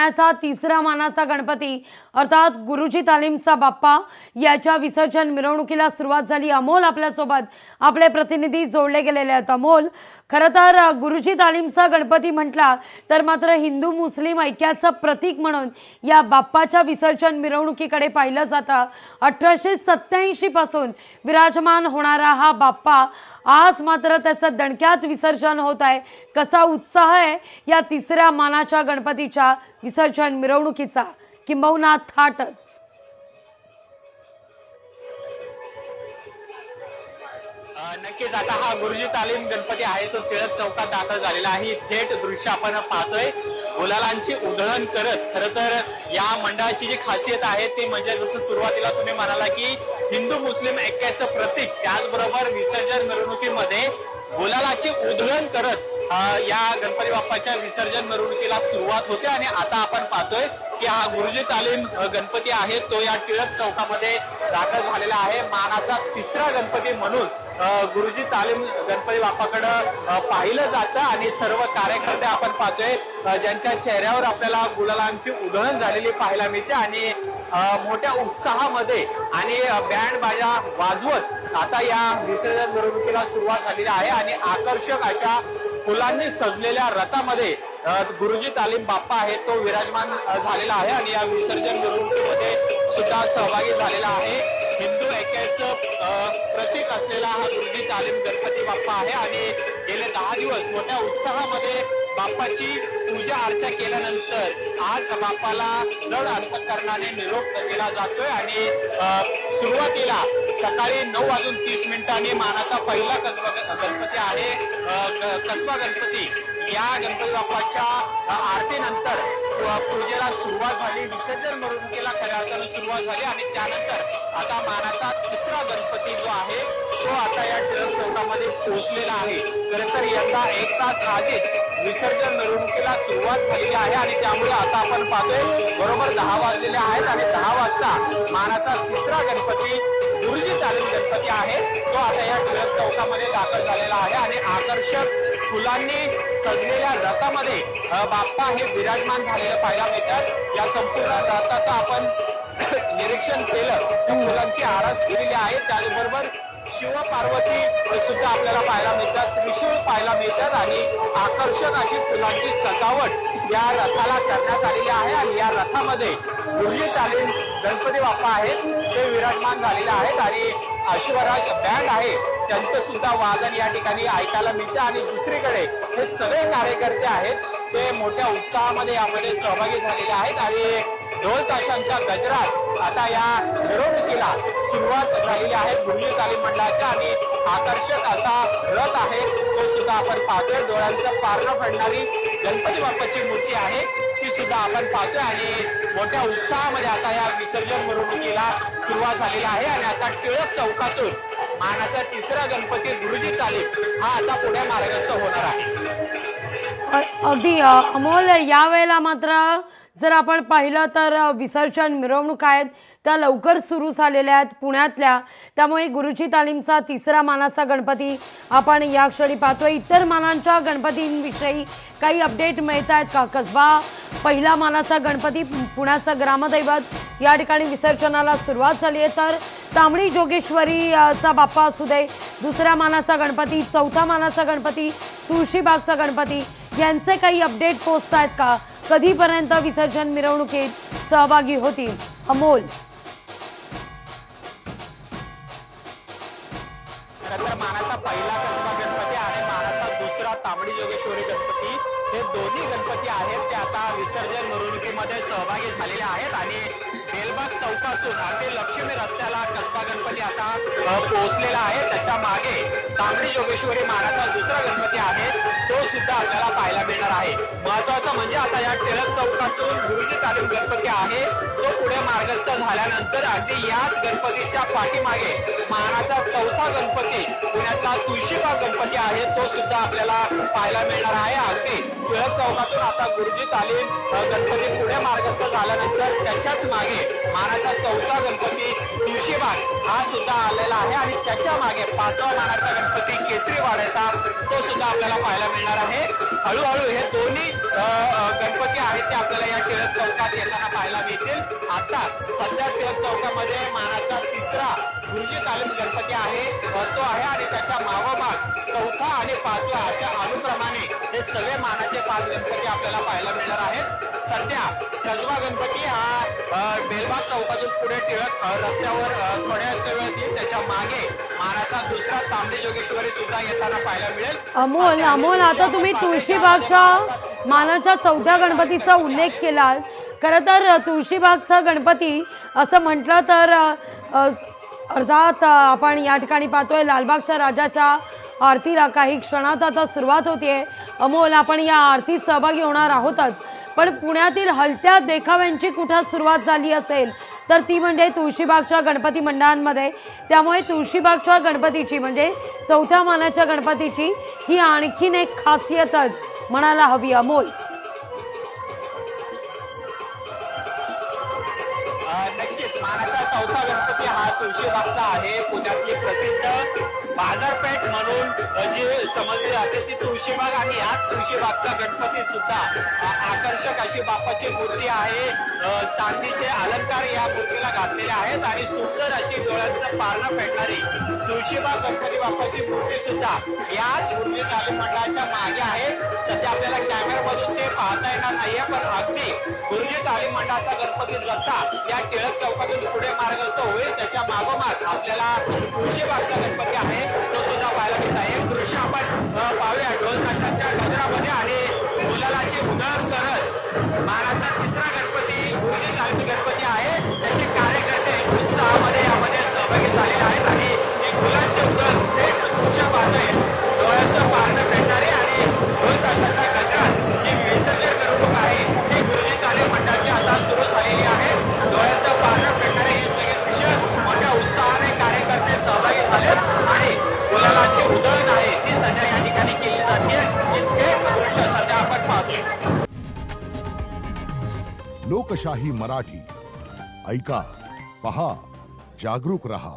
पुण्याचा तिसरा मानाचा गणपती अर्थात गुरुजी तालीमचा बाप्पा याच्या विसर्जन मिरवणुकीला सुरुवात झाली। अमोल आपल्यासोबत आपले प्रतिनिधी जोडले गेलेले आहेत। अमोल, खरं तर गुरुजी तालीमचा गणपती म्हटला तर मात्र हिंदू मुस्लिम ऐक्याचं प्रतीक म्हणून या बाप्पाच्या विसर्जन मिरवणुकीकडे पाहिलं जातं। 1887 पासून विराजमान होणारा हा बाप्पा आज मात्र त्याचं दणक्यात विसर्जन होत आहे। कसा उत्साह आहे या तिसऱ्या मानाच्या गणपतीच्या विसर्जन मिरवणुकीचा, किंबहुना थाटच? नक्कीच आता हा गुरुजी तालीम गणपती आहे तो टिळक चौकात दाखल झालेला आहे। थेट दृश्य आपण पाहतोय गुलालांची उधळण करत। खरं तर या मंडळाची जी खासियत आहे ती म्हणजे जसं सुरुवातीला तुम्ही म्हणाला की हिंदू मुस्लिम ऐक्याचं प्रतीक, त्याचबरोबर विसर्जन मिरवणुकीमध्ये गुलालाची उधळण करत या गणपती बाप्पाच्या विसर्जन मिरवणुकीला सुरुवात होते। आणि आता आपण पाहतोय की हा गुरुजी तालीम गणपती आहे तो या टिळक चौकामध्ये दाखल झालेला आहे। मानाचा तिसरा गणपती म्हणून गुरुजी तालीम गणपती बाप्पाकडे पाहिलं जातं आणि सर्व कार्यकर्ते आपण पाहतोय ज्यांच्या चेहऱ्यावर आपल्याला गुलालांची उधळण झालेली पाहायला मिळते आणि मोठ्या उत्साहामध्ये आणि बँड बाजा वाजवत आता या विसर्जन मिरवणुकीला सुरुवात झालेली आहे। आणि आकर्षक अशा फुलांनी सजलेल्या रथामध्ये गुरुजी तालीम बाप्पा आहे तो विराजमान झालेला आहे आणि या विसर्जन मिरवणुकीमध्ये सुद्धा सहभागी झालेला आहे। हिंदू ऐक्याचं प्रतीक असलेला हा गुरुजी तालीम गणपती बाप्पा आहे आणि गेले 10 दिवस मोठ्या उत्साहामध्ये बाप्पाची पूजा अर्चा केल्यानंतर आज बाप्पाला जड अंतःकरणाने निरोप केला जातोय। आणि सुरुवातीला सकाळी 9:30 मानाचा पहिला कसबा गणपती आहे कसबा गणपती या गणपती बाप्पाच्या आरतीनंतर पूजेला सुरुवात झाली, विसर्जन मिरवणुकीला खऱ्या अर्थाने सुरुवात झाली आणि त्यानंतर आता मानाचा तिसरा गणपती जो आहे तो आता या टिळक चौकामध्ये पोहोचलेला आहे। खरं तर यंदा 1 तास आधीच विसर्जन मिरवणुकीला सुरुवात झालेली आहे आणि त्यामुळे आता आपण पाहतोय बरोबर 10 वाजलेले आहेत आणि 10 वाजता मानाचा तिसरा गणपती गुरुजी तालीम गणपती आहे तो आता या टिळक चौकामध्ये दाखल झालेला आहे। आणि आकर्षक फुलांनी सजलेल्या रथामध्ये बाप्पा हे विराजमान झालेलं पाहायला मिळतात। या संपूर्ण रथाचं आपण निरीक्षण केलं त्या फुलांची आरास केलेली आहे, त्याचबरोबर शिव पार्वती सुद्धा आपल्याला पाहायला मिळतात, त्रिशूळ पाहायला मिळतात आणि आकर्षक अशी फुलांची सजावट या रथाला करण्यात आलेली आहे। आणि या रथामध्ये गुरुजी तालीम गणपती बाप्पा आहेत ते विराजमान झालेले आहेत आणि अश्वराज बँड आहे त्यांचं सुद्धा वादन या ठिकाणी ऐकायला मिळतं। आणि दुसरीकडे हे सगळे कार्यकर्ते आहेत ते मोठ्या उत्साहामध्ये यामध्ये सहभागी झालेले आहेत आणि ढोल ताशांच्या गजरात आता या मिरवणुकीला सुरुवात झालेली आहे गुरुजी तालीम मंडळाच्या। आणि आकर्षक असा रथ आहे तो सुद्धा आपण पाहतोय, डोळ्यांचं पारणं फडणारी गणपती बाप्पाची मूर्ती आहे ती सुद्धा आपण पाहतोय आणि मोठ्या उत्साहामध्ये आता या विसर्जन मिरवणुकीला सुरुवात झालेली आहे। आणि आता टिळक चौकातून मानाचा तिसरा गणपती गुरुजी तालीम हा आता पुढे मार्गस्थ होणार आहे। अगदी अमोल, यावेळेला मात्र जर आपण पाहिलं तर विसर्जन मिरवणूक आहेत त्या लवकर सुरू झालेल्या आहेत पुण्यातल्या, त्यामुळे गुरुजी तालीमचा तिसरा मानाचा गणपती आपण या क्षणी पाहतोय। इतर मानांच्या गणपतींविषयी काही अपडेट मिळत आहेत का? कसबा पहिला मानाचा गणपती पुण्याचा ग्रामदैवत या ठिकाणी विसर्जनाला सुरुवात झाली आहे, तर तांबडी जोगेश्वरीचा बाप्पा असू दे, दुसऱ्या मानाचा गणपती, चौथा मानाचा गणपती, तुळशीबागचा गणपती यांचे काही अपडेट पोहोचत आहेत का? कधीपर्यंत विसर्जन मिरवणुकीत सहभागी होतील? अमोल, मानाचा पहिला कसबा गणपती आणि मानाचा दुसरा तांबडी जोगेश्वरी गणपती हे दोन्ही गणपती आहेत ते आता विसर्जन मिरवणुकीमध्ये सहभागी झालेले आहेत। आणि बेलबाग चौकातून अगदी लक्ष्मी रस्त्याला कसबा गणपती आता पोहोचलेला आहे, त्याच्या मागे तांबडी जोगेश्वरी मानाचा दुसरा गणपती आहे तो सुद्धा आपल्याला पाहायला मिळणार आहे। महत्वाचं म्हणजे आता या टिळक चौकातून गुरुजी तालीम गणपती आहे तो पुढे मार्गस्थ झाल्यानंतर अगदी याच गणपतीच्या पाठीमागे मानाचा चौथा गणपती पुण्यातला तुळशीबाग गणपती आहे तो सुद्धा आपल्याला पाहायला मिळणार आहे। अगदी टिळक चौकातून आता गुरुजी तालीम गणपती पुढे मार्गस्थ झाल्यानंतर त्याच्याच मागे मानाचा चौथा गणपती तुळशीबाग हा सुद्धा आलेला आहे आणि त्याच्या मागे पाचवा मानाचा गणपती केसरी वाड्याचा तो सुद्धा आपल्याला पाहायला मिळणार आहे। हळूहळू हे दोन्ही गणपती आहेत ते आपल्याला या टिळक चौकात येताना पाहायला मिळतील। आता सध्या टिळक चौकामध्ये मानाचा तिसरा गुरुजी तालीम गणपती आहे तो आहे आणि त्याच्या मागोमाग चौथा आणि पाचवा अशा अनुक्रमाने हे सगळे मानाचे 5 गणपती आपल्याला पाहायला मिळणार आहेत। सध्या कसबा गणपती हा बेलबाग चौकातून पुढे टिळक रस्त्यावर थोड्या वेळ येईल, त्याच्या मागे मानाचा दुसरा तांबडी जोगेश्वरी सुद्धा येताना पाहायला मिळेल। अमोल आता तुम्ही तुळशीबागच्या मानाच्या चौथ्या गणपतीचा उल्लेख केला। खरं तर तुळशीबागचा गणपती असं म्हटलं तर अर्थात आपण या ठिकाणी पाहतोय लालबागच्या राजाच्या आरतीला काही क्षणात आता सुरुवात होतीये। अमोल आपण या आरतीत सहभागी होणार आहोतच, पण पुण्यातील हलत्या देखाव्यांची कुठं सुरुवात झाली असेल तर ती म्हणजे तुळशीबागच्या गणपती मंडळांमध्ये। त्यामुळे तुळशीबागच्या गणपतीची म्हणजे चौथ्या मानाच्या गणपतीची ही आणखीन एक खासियतच म्हणायला हवी। अमोल नक्कीच मानाचा चौथा गणपती हा तुळशीबागचा आहे। पुण्यातली प्रसिद्ध बाजारपेठ म्हणून जी समजली जाते ती तुळशीबाग आणि याच तुळशीबागचा गणपती सुद्धा आकर्षक अशी बाप्पाची मूर्ती आहे। चांदीचे अलंकार या मूर्तीला घातलेले आहेत आणि सुंदर अशी डोळ्यांचं पारणं फेडणारी तुळशीबाग गणपती बाप्पाची मूर्ती सुद्धा याच गुरुजी तालीम मंडळाच्या मागे आहे। सध्या आपल्याला कॅमेऱ्यामधून ते पाहता येणार नाहीये, पण अगदी गुरुजी तालीम मंडळाचा गणपती जसा या टिळक चौकातून पुढे मार्गस्थ होईल त्याच्या मागोमाग आपल्याला तुळशीबागचा गणपती आहे तो सुद्धा पाहायला मिळत आहे। एक दृश्य आपण पाहूया ढोल ताशांच्या गजरामध्ये आणि गुलालाची उधळण करत मानाचा तिसरा गणपती गुरुजी तालीम गणपती आहे त्याचे कार्यकर्ते उत्साहामध्ये यामध्ये सहभागी झालेले आहेत आणि एक गुलालची उधळण थेट दृश्य पाहतोय डोळ्याचं पारणं फेडणारे आणि ढोल ताशाच्या गजरात जी विसर्जन मिरवणूक आहे ती गुरुजी तालीम मंडळाची आता सुरू झालेली आहे। डोळ्याचं पारणं फेडणारे ही सगळे दृश्य मोठ्या उत्साहाने कार्यकर्ते सहभागी झालेत आणि गुलालाची उधळण आहे ती सध्या या ठिकाणी केली जाते। इतके दृश्य सध्या आपण पाहतोय। लोकशाही मराठी ऐका, पहा, जागरूक रहा।